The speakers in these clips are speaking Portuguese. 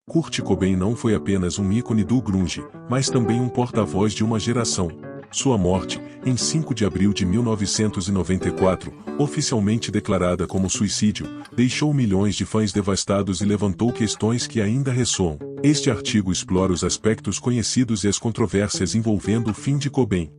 Kurt Cobain não foi apenas um ícone do grunge, mas também um porta-voz de uma geração. Sua morte, em 5 de abril de 1994, oficialmente declarada como suicídio, deixou milhões de fãs devastados e levantou questões que ainda ressoam. Este artigo explora os aspectos conhecidos e as controvérsias envolvendo o fim de Cobain.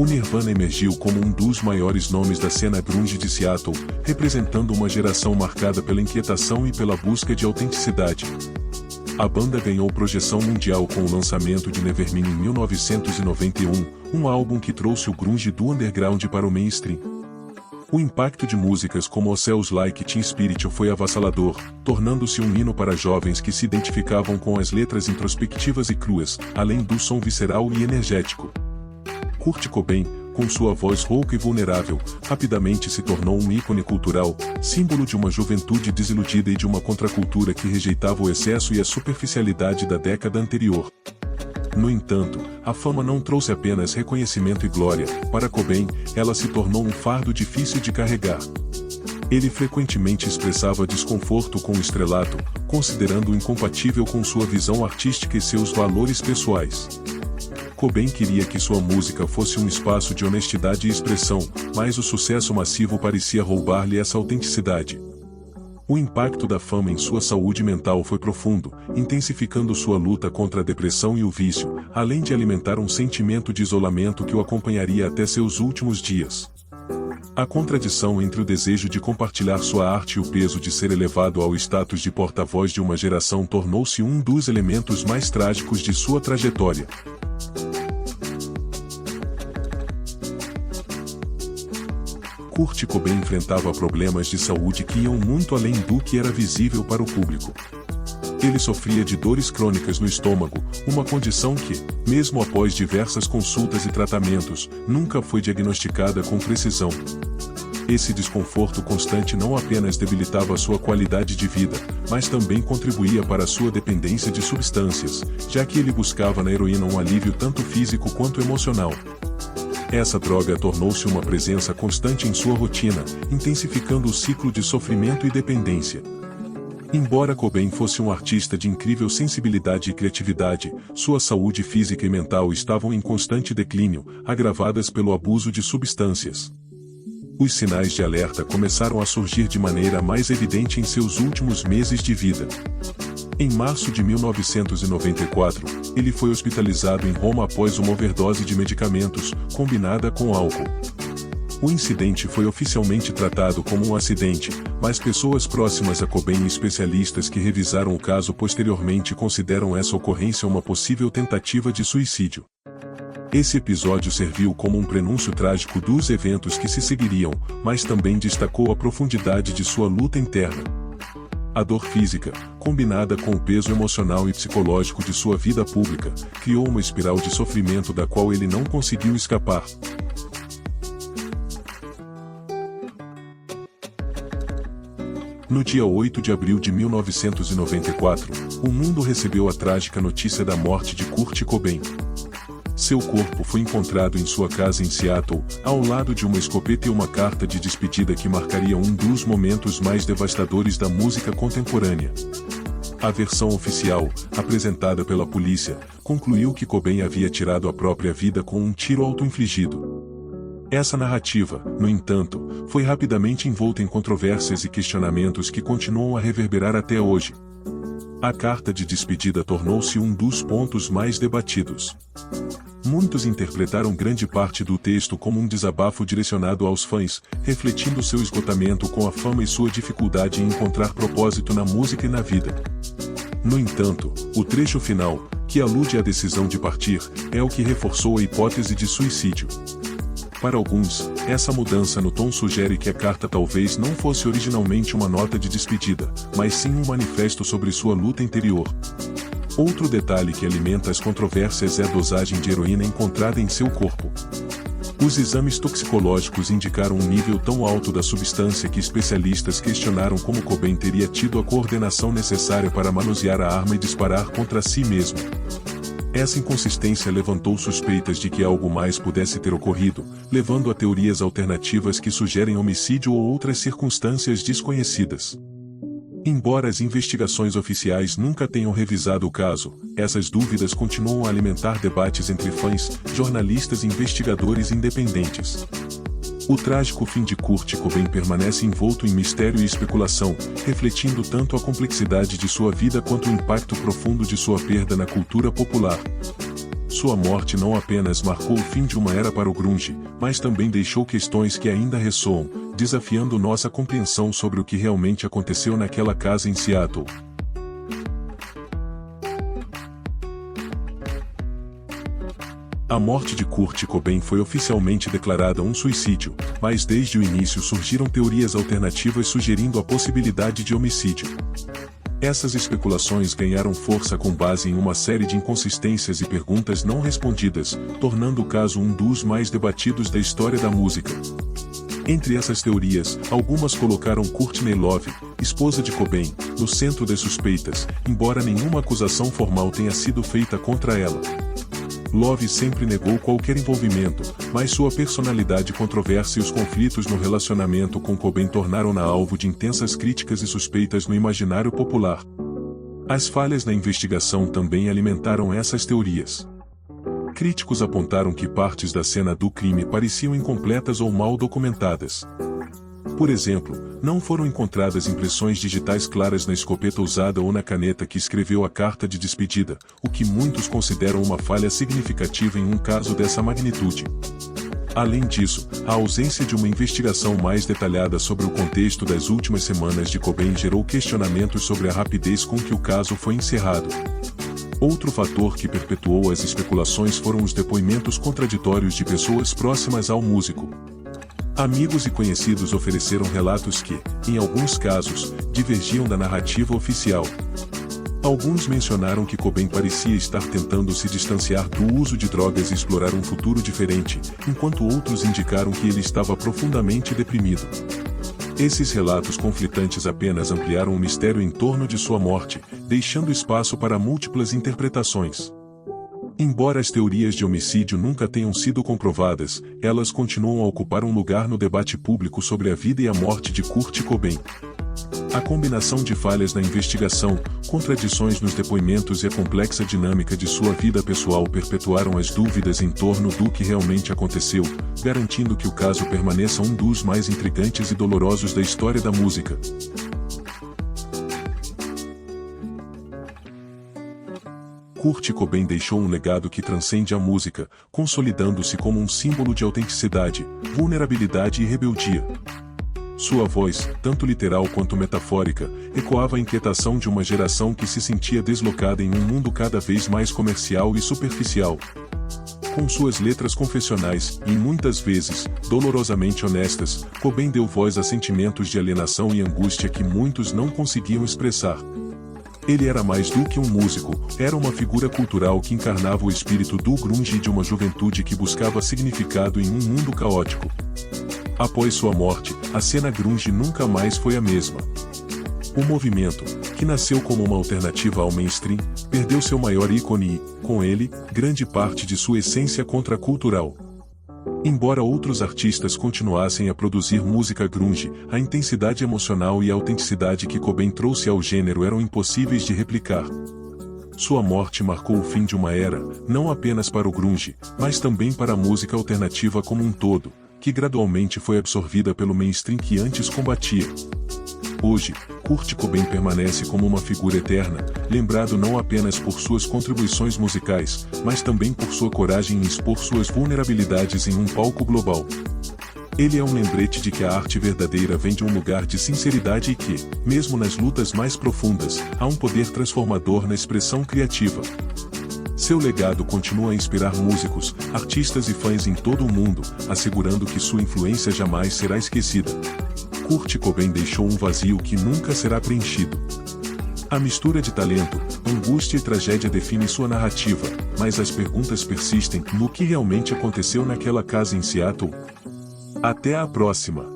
O Nirvana emergiu como um dos maiores nomes da cena grunge de Seattle, representando uma geração marcada pela inquietação e pela busca de autenticidade. A banda ganhou projeção mundial com o lançamento de Nevermind em 1991, um álbum que trouxe o grunge do underground para o mainstream. O impacto de músicas como O Smells Like Teen Spirit foi avassalador, tornando-se um hino para jovens que se identificavam com as letras introspectivas e cruas, além do som visceral e energético. Kurt Cobain, com sua voz rouca e vulnerável, rapidamente se tornou um ícone cultural, símbolo de uma juventude desiludida e de uma contracultura que rejeitava o excesso e a superficialidade da década anterior. No entanto, a fama não trouxe apenas reconhecimento e glória. Para Cobain, ela se tornou um fardo difícil de carregar. Ele frequentemente expressava desconforto com o estrelato, considerando-o incompatível com sua visão artística e seus valores pessoais. Cobain queria que sua música fosse um espaço de honestidade e expressão, mas o sucesso massivo parecia roubar-lhe essa autenticidade. O impacto da fama em sua saúde mental foi profundo, intensificando sua luta contra a depressão e o vício, além de alimentar um sentimento de isolamento que o acompanharia até seus últimos dias. A contradição entre o desejo de compartilhar sua arte e o peso de ser elevado ao status de porta-voz de uma geração tornou-se um dos elementos mais trágicos de sua trajetória. Kurt Cobain enfrentava problemas de saúde que iam muito além do que era visível para o público. Ele sofria de dores crônicas no estômago, uma condição que, mesmo após diversas consultas e tratamentos, nunca foi diagnosticada com precisão. Esse desconforto constante não apenas debilitava sua qualidade de vida, mas também contribuía para sua dependência de substâncias, já que ele buscava na heroína um alívio tanto físico quanto emocional. Essa droga tornou-se uma presença constante em sua rotina, intensificando o ciclo de sofrimento e dependência. Embora Cobain fosse um artista de incrível sensibilidade e criatividade, sua saúde física e mental estavam em constante declínio, agravadas pelo abuso de substâncias. Os sinais de alerta começaram a surgir de maneira mais evidente em seus últimos meses de vida. Em março de 1994, ele foi hospitalizado em Roma após uma overdose de medicamentos, combinada com álcool. O incidente foi oficialmente tratado como um acidente, mas pessoas próximas a Cobain e especialistas que revisaram o caso posteriormente consideram essa ocorrência uma possível tentativa de suicídio. Esse episódio serviu como um prenúncio trágico dos eventos que se seguiriam, mas também destacou a profundidade de sua luta interna. A dor física, combinada com o peso emocional e psicológico de sua vida pública, criou uma espiral de sofrimento da qual ele não conseguiu escapar. No dia 8 de abril de 1994, o mundo recebeu a trágica notícia da morte de Kurt Cobain. Seu corpo foi encontrado em sua casa em Seattle, ao lado de uma escopeta e uma carta de despedida que marcaria um dos momentos mais devastadores da música contemporânea. A versão oficial, apresentada pela polícia, concluiu que Cobain havia tirado a própria vida com um tiro auto-infligido. Essa narrativa, no entanto, foi rapidamente envolta em controvérsias e questionamentos que continuam a reverberar até hoje. A carta de despedida tornou-se um dos pontos mais debatidos. Muitos interpretaram grande parte do texto como um desabafo direcionado aos fãs, refletindo seu esgotamento com a fama e sua dificuldade em encontrar propósito na música e na vida. No entanto, o trecho final, que alude à decisão de partir, é o que reforçou a hipótese de suicídio. Para alguns, essa mudança no tom sugere que a carta talvez não fosse originalmente uma nota de despedida, mas sim um manifesto sobre sua luta interior. Outro detalhe que alimenta as controvérsias é a dosagem de heroína encontrada em seu corpo. Os exames toxicológicos indicaram um nível tão alto da substância que especialistas questionaram como Cobain teria tido a coordenação necessária para manusear a arma e disparar contra si mesmo. Essa inconsistência levantou suspeitas de que algo mais pudesse ter ocorrido, levando a teorias alternativas que sugerem homicídio ou outras circunstâncias desconhecidas. Embora as investigações oficiais nunca tenham revisado o caso, essas dúvidas continuam a alimentar debates entre fãs, jornalistas e investigadores independentes. O trágico fim de Kurt Cobain permanece envolto em mistério e especulação, refletindo tanto a complexidade de sua vida quanto o impacto profundo de sua perda na cultura popular. Sua morte não apenas marcou o fim de uma era para o grunge, mas também deixou questões que ainda ressoam, desafiando nossa compreensão sobre o que realmente aconteceu naquela casa em Seattle. A morte de Kurt Cobain foi oficialmente declarada um suicídio, mas desde o início surgiram teorias alternativas sugerindo a possibilidade de homicídio. Essas especulações ganharam força com base em uma série de inconsistências e perguntas não respondidas, tornando o caso um dos mais debatidos da história da música. Entre essas teorias, algumas colocaram Courtney Love, esposa de Cobain, no centro das suspeitas, embora nenhuma acusação formal tenha sido feita contra ela. Love sempre negou qualquer envolvimento, mas sua personalidade controversa e os conflitos no relacionamento com Cobain tornaram-na alvo de intensas críticas e suspeitas no imaginário popular. As falhas na investigação também alimentaram essas teorias. Críticos apontaram que partes da cena do crime pareciam incompletas ou mal documentadas. Por exemplo, não foram encontradas impressões digitais claras na escopeta usada ou na caneta que escreveu a carta de despedida, o que muitos consideram uma falha significativa em um caso dessa magnitude. Além disso, a ausência de uma investigação mais detalhada sobre o contexto das últimas semanas de Cobain gerou questionamentos sobre a rapidez com que o caso foi encerrado. Outro fator que perpetuou as especulações foram os depoimentos contraditórios de pessoas próximas ao músico. Amigos e conhecidos ofereceram relatos que, em alguns casos, divergiam da narrativa oficial. Alguns mencionaram que Cobain parecia estar tentando se distanciar do uso de drogas e explorar um futuro diferente, enquanto outros indicaram que ele estava profundamente deprimido. Esses relatos conflitantes apenas ampliaram o mistério em torno de sua morte, deixando espaço para múltiplas interpretações. Embora as teorias de homicídio nunca tenham sido comprovadas, elas continuam a ocupar um lugar no debate público sobre a vida e a morte de Kurt Cobain. A combinação de falhas na investigação, contradições nos depoimentos e a complexa dinâmica de sua vida pessoal perpetuaram as dúvidas em torno do que realmente aconteceu, garantindo que o caso permaneça um dos mais intrigantes e dolorosos da história da música. Kurt Cobain deixou um legado que transcende a música, consolidando-se como um símbolo de autenticidade, vulnerabilidade e rebeldia. Sua voz, tanto literal quanto metafórica, ecoava a inquietação de uma geração que se sentia deslocada em um mundo cada vez mais comercial e superficial. Com suas letras confessionais, e muitas vezes, dolorosamente honestas, Cobain deu voz a sentimentos de alienação e angústia que muitos não conseguiam expressar. Ele era mais do que um músico, era uma figura cultural que encarnava o espírito do grunge e de uma juventude que buscava significado em um mundo caótico. Após sua morte, a cena grunge nunca mais foi a mesma. O movimento, que nasceu como uma alternativa ao mainstream, perdeu seu maior ícone e, com ele, grande parte de sua essência contracultural. Embora outros artistas continuassem a produzir música grunge, a intensidade emocional e a autenticidade que Cobain trouxe ao gênero eram impossíveis de replicar. Sua morte marcou o fim de uma era, não apenas para o grunge, mas também para a música alternativa como um todo, que gradualmente foi absorvida pelo mainstream que antes combatia. Hoje, Kurt Cobain permanece como uma figura eterna, lembrado não apenas por suas contribuições musicais, mas também por sua coragem em expor suas vulnerabilidades em um palco global. Ele é um lembrete de que a arte verdadeira vem de um lugar de sinceridade e que, mesmo nas lutas mais profundas, há um poder transformador na expressão criativa. Seu legado continua a inspirar músicos, artistas e fãs em todo o mundo, assegurando que sua influência jamais será esquecida. Kurt Cobain deixou um vazio que nunca será preenchido. A mistura de talento, angústia e tragédia define sua narrativa, mas as perguntas persistem no que realmente aconteceu naquela casa em Seattle. Até a próxima!